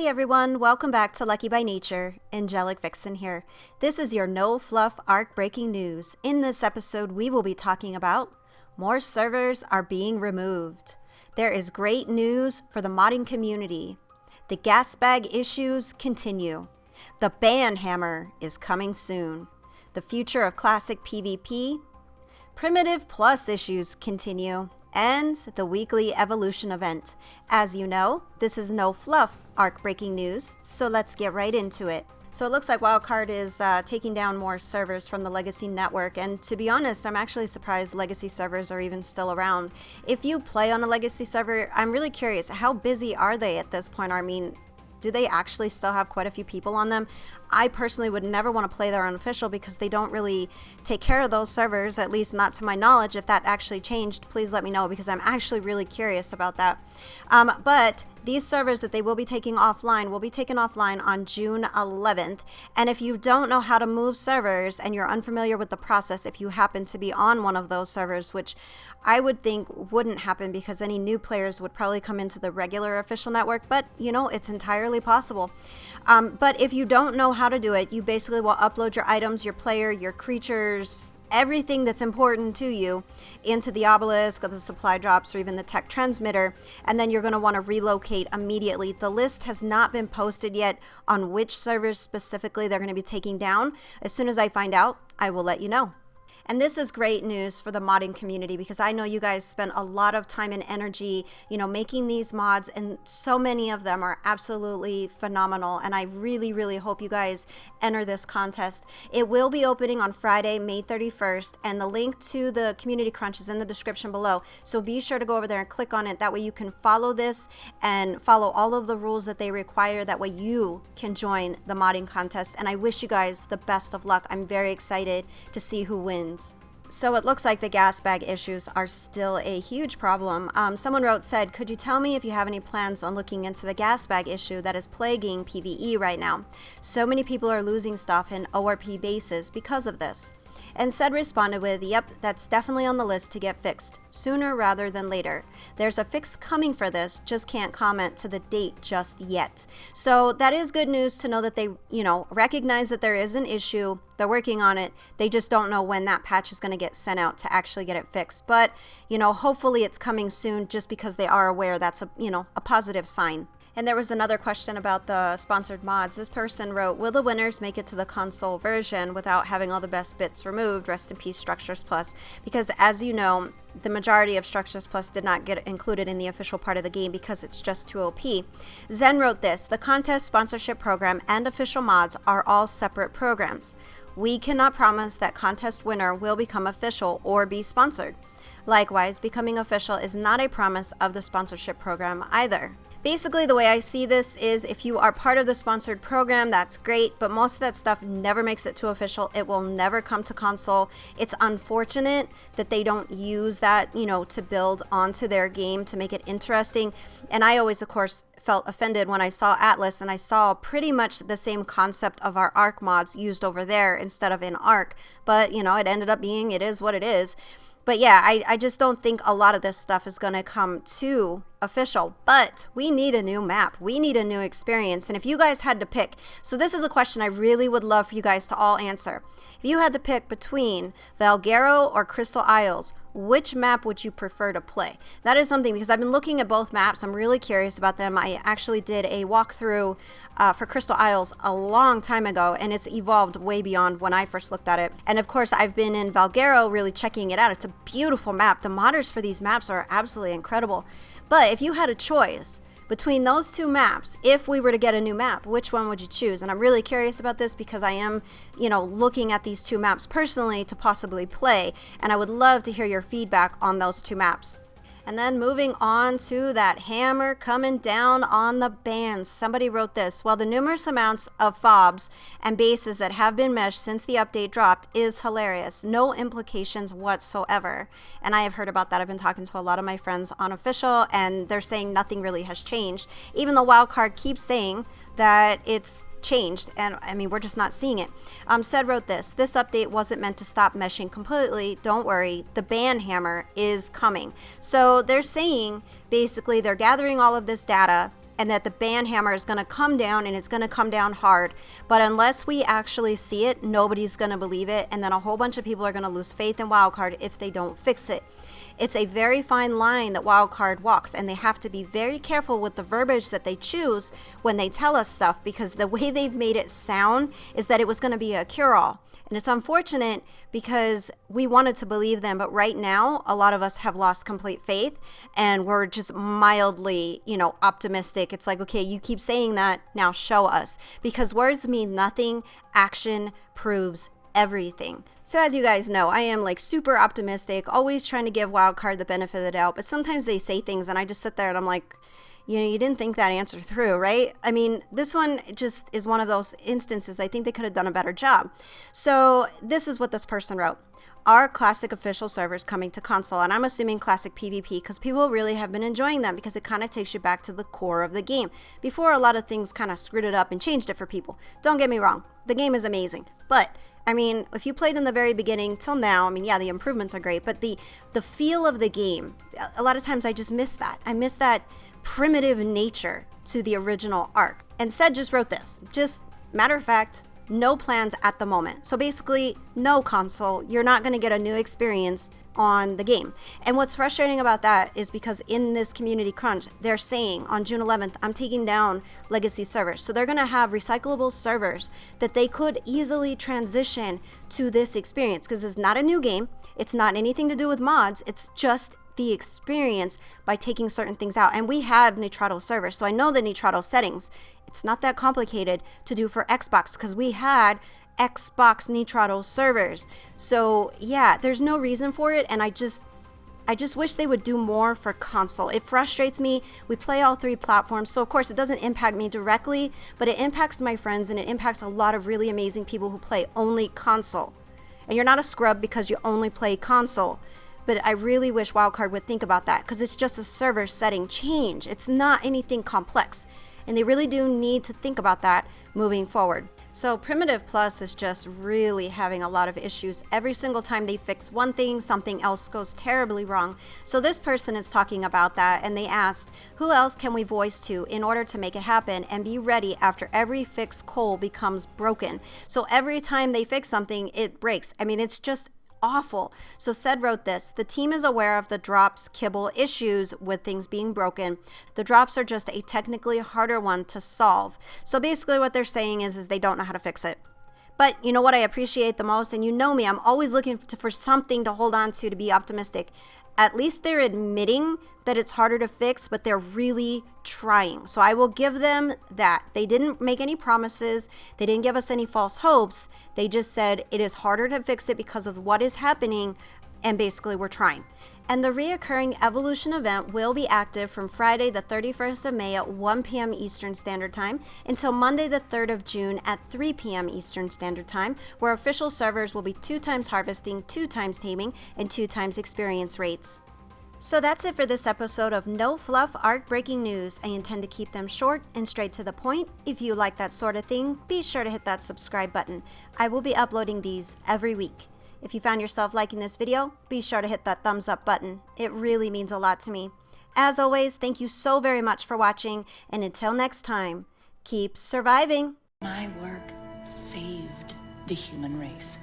Hey everyone, welcome back to Lucky by Nature. Angelic Vixen here. This is your No Fluff Ark Breaking news. In this episode, we will be talking about more servers are being removed. There is great news for the modding community. The Gasbag issues continue. The ban hammer is coming soon. The future of classic PvP. Primitive Plus issues continue. And the weekly evolution event. As you know, this is No Fluff Ark Breaking news, so let's get right into it. So it looks like Wildcard is taking down more servers from the Legacy network, and to be honest, I'm actually surprised Legacy servers are even still around. If you play on a Legacy server, I'm really curious, how busy are they at this point? I mean, do they actually still have quite a few people on them? I personally would never want to play their unofficial because they don't really take care of those servers, at least not to my knowledge. If that actually changed, please let me know because I'm actually really curious about that. But these servers that they will be taking offline will be taken offline on June 11th. And if you don't know how to move servers and you're unfamiliar with the process, if you happen to be on one of those servers, which I would think wouldn't happen because any new players would probably come into the regular official network, but you know, it's entirely possible. But if you don't know how to do it, you basically will upload your items, your player, your creatures, everything that's important to you into the obelisk or the supply drops or even the tech transmitter, and then you're going to want to relocate immediately. The list has not been posted yet on which servers specifically they're going to be taking down. As soon as I find out, I will let you know. And this is great news for the modding community because I know you guys spent a lot of time and energy, you know, making these mods, and so many of them are absolutely phenomenal. And I really, really hope you guys enter this contest. It will be opening on Friday, May 31st, and the link to the community crunch is in the description below. So be sure to go over there and click on it. That way you can follow this and follow all of the rules that they require. That way you can join the modding contest. And I wish you guys the best of luck. I'm very excited to see who wins. So it looks like the gas bag issues are still a huge problem. Someone said, could you tell me if you have any plans on looking into the gas bag issue that is plaguing PvE right now? So many people are losing stuff in ORP bases because of this. And said responded with, yep, that's definitely on the list to get fixed, sooner rather than later. There's a fix coming for this, just can't comment to the date just yet. So that is good news to know that they, you know, recognize that there is an issue. They're working on it. They just don't know when that patch is going to get sent out to actually get it fixed. But, you know, hopefully it's coming soon just because they are aware that's a, you know, a positive sign. And there was another question about the sponsored mods. This person wrote, will the winners make it to the console version without having all the best bits removed? Rest in peace, Structures Plus. Because as you know, the majority of Structures Plus did not get included in the official part of the game because it's just too OP. Zen wrote this, the contest sponsorship program and official mods are all separate programs. We cannot promise that contest winner will become official or be sponsored. Likewise, becoming official is not a promise of the sponsorship program either. Basically, the way I see this is if you are part of the sponsored program, that's great, but most of that stuff never makes it to official. It will never come to console. It's unfortunate that they don't use that, you know, to build onto their game to make it interesting. And I always, of course, felt offended when I saw Atlas and I saw pretty much the same concept of our Ark mods used over there instead of in Ark. But, you know, it ended up being, it is what it is. But yeah, I just don't think a lot of this stuff is going to come to official, but we need a new map. We need a new experience. And if you guys had to pick, so this is a question I really would love for you guys to all answer. If you had to pick between Valguero or Crystal Isles, which map would you prefer to play? That is something, because I've been looking at both maps. I'm really curious about them. I actually did a walkthrough for Crystal Isles a long time ago, and it's evolved way beyond when I first looked at it. And of course, I've been in Valguero really checking it out. It's a beautiful map. The modders for these maps are absolutely incredible. But if you had a choice between those two maps, if we were to get a new map, which one would you choose? And I'm really curious about this because I am, you know, looking at these two maps personally to possibly play, and I would love to hear your feedback on those two maps. And then moving on to that hammer coming down on the bans. Somebody wrote this, while the numerous amounts of fobs and bases that have been meshed since the update dropped is hilarious. No implications whatsoever. And I have heard about that. I've been talking to a lot of my friends on official, and they're saying nothing really has changed. Even though Wildcard keeps saying that it's changed, and I mean, we're just not seeing it. Said wrote this update wasn't meant to stop meshing completely. Don't worry, the ban hammer is coming. So they're saying basically they're gathering all of this data and that the ban hammer is going to come down, and it's going to come down hard. But unless we actually see it, nobody's going to believe it, and then a whole bunch of people are going to lose faith in Wildcard if they don't fix it. It's a very fine line that Wildcard walks, and they have to be very careful with the verbiage that they choose when they tell us stuff, because the way they've made it sound is that it was going to be a cure-all. And it's unfortunate because we wanted to believe them, but right now, a lot of us have lost complete faith, and we're just mildly, optimistic. It's like, okay, you keep saying that, now show us. Because words mean nothing, action proves everything. So as you guys know, I am like super optimistic, always trying to give Wildcard the benefit of the doubt, but sometimes they say things and I just sit there and I'm like, you didn't think that answer through, right? I mean, this one just is one of those instances. I think they could have done a better job. So this is what this person wrote. Are Classic official servers coming to console? And I'm assuming Classic PvP because people really have been enjoying them because it kind of takes you back to the core of the game. Before, a lot of things kind of screwed it up and changed it for people. Don't get me wrong. The game is amazing. But I mean, if you played in the very beginning till now, I mean, yeah, the improvements are great, but the feel of the game, a lot of times I just miss that. I miss that primitive nature to the original Ark. And Said just wrote this. Just matter of fact, no plans at the moment. So basically, no console. You're not going to get a new experience on the game. And what's frustrating about that is because in this community crunch, they're saying on June 11th, I'm taking down legacy servers. So they're going to have recyclable servers that they could easily transition to this experience because it's not a new game. It's not anything to do with mods. It's just the experience by taking certain things out. And we have Nitrado servers. So I know the Nitrado settings. It's not that complicated to do for Xbox because we had Xbox Nitrado servers. So yeah, there's no reason for it, and I just wish they would do more for console. It frustrates me. We play all three platforms, so of course it doesn't impact me directly, but it impacts my friends and it impacts a lot of really amazing people who play only console. And you're not a scrub because you only play console. But I really wish Wildcard would think about that because it's just a server setting change. It's not anything complex. And they really do need to think about that moving forward. So Primitive Plus is just really having a lot of issues. Every single time they fix one thing, something else goes terribly wrong. So this person is talking about that, and they asked, who else can we voice to in order to make it happen and be ready after every fixed coal becomes broken? So every time they fix something, it breaks. I mean, it's just awful. So Said wrote this, the team is aware of the drops kibble issues with things being broken. The drops are just a technically harder one to solve. So basically what they're saying is they don't know how to fix it. But you know what I appreciate the most, and you know me, I'm always looking for something to hold on to be optimistic. At least they're admitting that it's harder to fix, but they're really trying. So I will give them that. They didn't make any promises. They didn't give us any false hopes. They just said it is harder to fix it because of what is happening, and basically we're trying. And the reoccurring Evolution event will be active from Friday the 31st of May at 1 p.m. Eastern Standard Time until Monday the 3rd of June at 3 p.m. Eastern Standard Time, where official servers will be 2 times harvesting, 2 times taming, and 2 times experience rates. So that's it for this episode of No Fluff Ark Breaking News. I intend to keep them short and straight to the point. If you like that sort of thing, be sure to hit that subscribe button. I will be uploading these every week. If you found yourself liking this video, be sure to hit that thumbs up button. It really means a lot to me. As always, thank you so very much for watching, and until next time, keep surviving. My work saved the human race.